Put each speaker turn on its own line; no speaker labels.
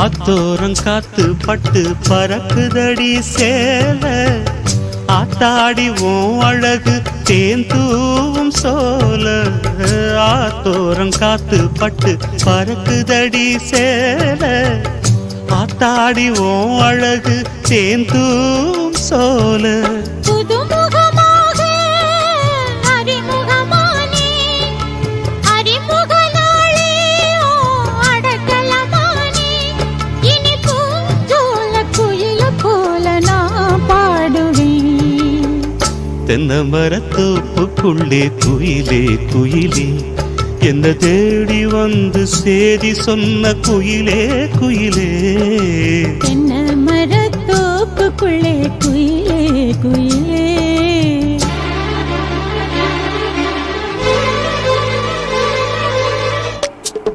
ஆத்தோரம் காத்து பட்டு பறக்குதடி சேல ஆத்தாடி ஓம் அழகு தேந்தூவும் சோல ஆத்தோரம் காத்து பட்டு பறக்குதடி சேல ஆத்தாடி ஓம் அழகு தேந்தூவும் சோல தென்னமரத்தோப்புக்குள்ளே குயிலே குயிலே என்ன தேடி வந்து சேதி சொன்ன குயிலே குயிலே
தென்னமரத்தோப்புக்குள்ளே குயிலே குயிலே